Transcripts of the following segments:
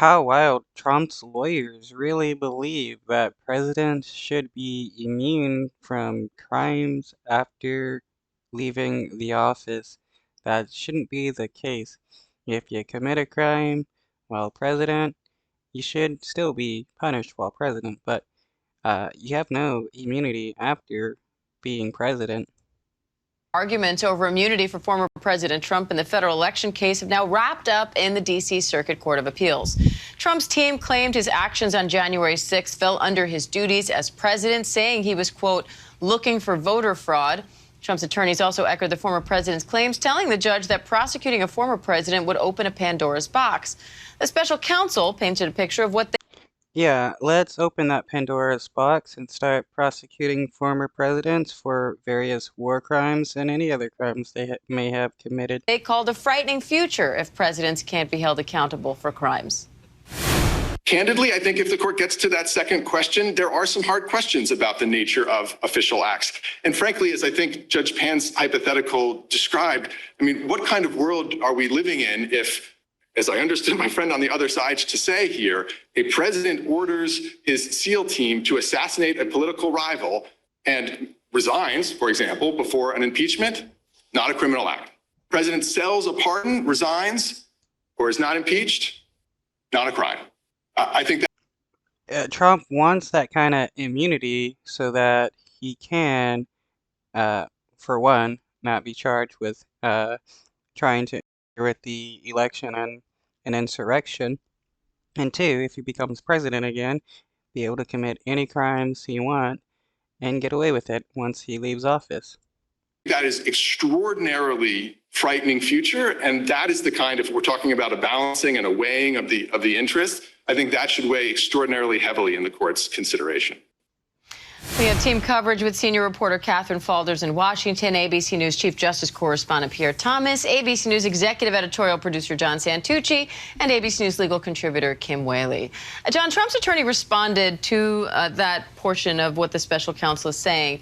how wild Trump's lawyers really believe that presidents should be immune from crimes after leaving the office. That shouldn't be the case. If you commit a crime while president, you should still be punished while president, but you have no immunity after being president. Arguments over immunity for former President Trump in the federal election case have now wrapped up in the D.C. Circuit Court of Appeals. Trump's team claimed his actions on January 6th fell under his duties as president, saying he was, quote, looking for voter fraud. Trump's attorneys also echoed the former president's claims, telling the judge that prosecuting a former president would open a Pandora's box. The special counsel painted a picture of what they Yeah, let's open that Pandora's box and start prosecuting former presidents for various war crimes and any other crimes they may have committed. called a frightening future if presidents can't be held accountable for crimes. Candidly, I think if the court gets to that second question, there are some hard questions about the nature of official acts. And frankly, as I think Judge Pan's hypothetical described, I mean, what kind of world are we living in if, as I understood my friend on the other side to say here, a president orders his SEAL team to assassinate a political rival and resigns, for example, before an impeachment? Not a criminal act. President sells a pardon, resigns, or is not impeached? Not a crime. I think that Trump wants that kind of immunity so that he can, for one, not be charged with trying to interfere with the election and an insurrection, and two, if he becomes president again, be able to commit any crimes he wants and get away with it once he leaves office. that is extraordinarily frightening future, and that is the kind of, we're talking about a balancing and a weighing of the interests. I think that should weigh extraordinarily heavily in the court's consideration. We have team coverage with senior reporter Catherine Falders in Washington, ABC News Chief Justice Correspondent Pierre Thomas, ABC News Executive Editorial Producer John Santucci, and ABC News legal contributor Kim Whaley. John, Trump's attorney responded to that portion of what the special counsel is saying.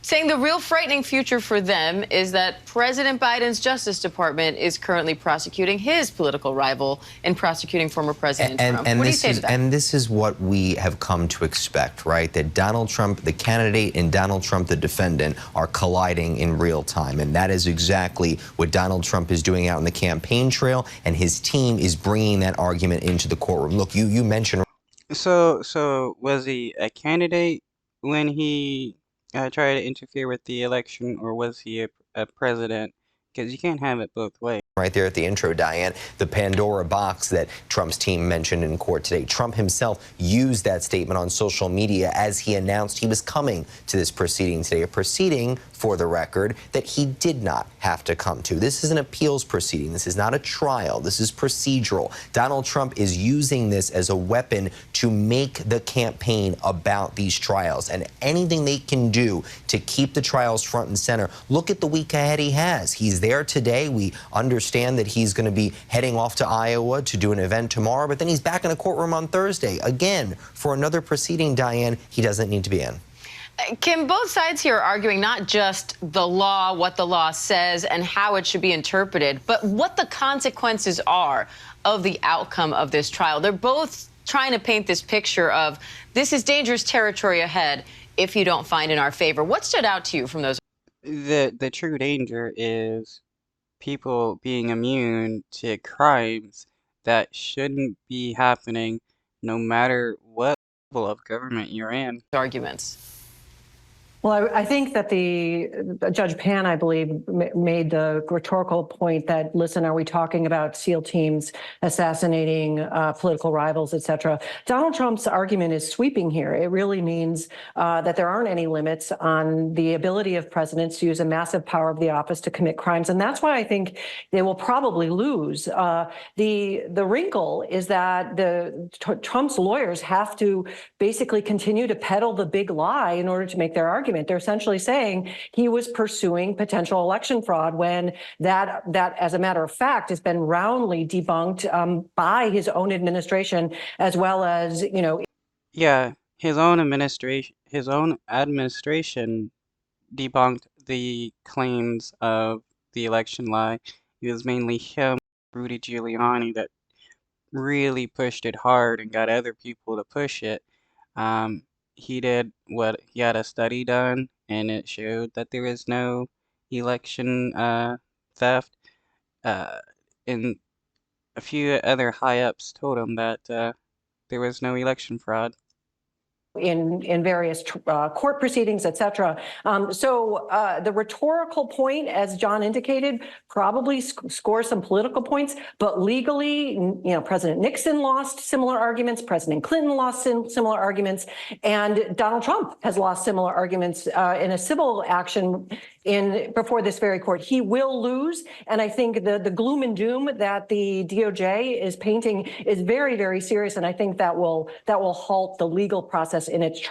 Saying the real frightening future for them is that President Biden's Justice Department is currently prosecuting his political rival in prosecuting former President Trump. What do you say to that? And this is what we have come to expect, right? That Donald Trump, the candidate, and Donald Trump, the defendant, are colliding in real time. And that is exactly what Donald Trump is doing out on the campaign trail, and his team is bringing that argument into the courtroom. Look, you mentioned... So was he a candidate when he tried to interfere with the election, or was he a president? Because you can't have it both ways. Right there at the intro, Diane, the Pandora box that Trump's team mentioned in court today. Trump himself used that statement on social media as he announced he was coming to this proceeding today, a proceeding, for the record, that he did not have to come to. This is an appeals proceeding. This is not a trial. This is procedural. Donald Trump is using this as a weapon to make the campaign about these trials, and anything they can do to keep the trials front and center. Look at the week ahead he has. He's there today. We understand that he's going to be heading off to Iowa to do an event tomorrow, but then he's back in the courtroom on Thursday, again, for another proceeding, Diane, he doesn't need to be in. Kim, both sides here are arguing not just the law, what the law says, and how it should be interpreted, but what the consequences are of the outcome of this trial. They're both trying to paint this picture of this is dangerous territory ahead if you don't find in our favor. What stood out to you from those? The true danger is people being immune to crimes that shouldn't be happening no matter what level of government you're in. Arguments. Well, I think that Judge Pan, I believe, made the rhetorical point that, listen, are we talking about SEAL teams assassinating political rivals, et cetera? Donald Trump's argument is sweeping here. It really means that there aren't any limits on the ability of presidents to use a massive power of the office to commit crimes. And that's why I think they will probably lose. The wrinkle is that Trump's lawyers have to basically continue to peddle the big lie in order to make their argument. They're essentially saying he was pursuing potential election fraud when that, as a matter of fact, has been roundly debunked by his own administration, as well as, Yeah, his own administration debunked the claims of the election lie. It was mainly him, Rudy Giuliani, that really pushed it hard and got other people to push it. Um, he had a study done, and it showed that there was no election theft. Uh, and a few other high ups told him that there was no election fraud. In various court proceedings, et cetera. So the rhetorical point, as John indicated, probably scores some political points, but legally, President Nixon lost similar arguments, President Clinton lost similar arguments, and Donald Trump has lost similar arguments in a civil action before this very court. He will lose, and I think the gloom and doom that the DOJ is painting is very, very serious, and I think that will halt the legal process in its tracks.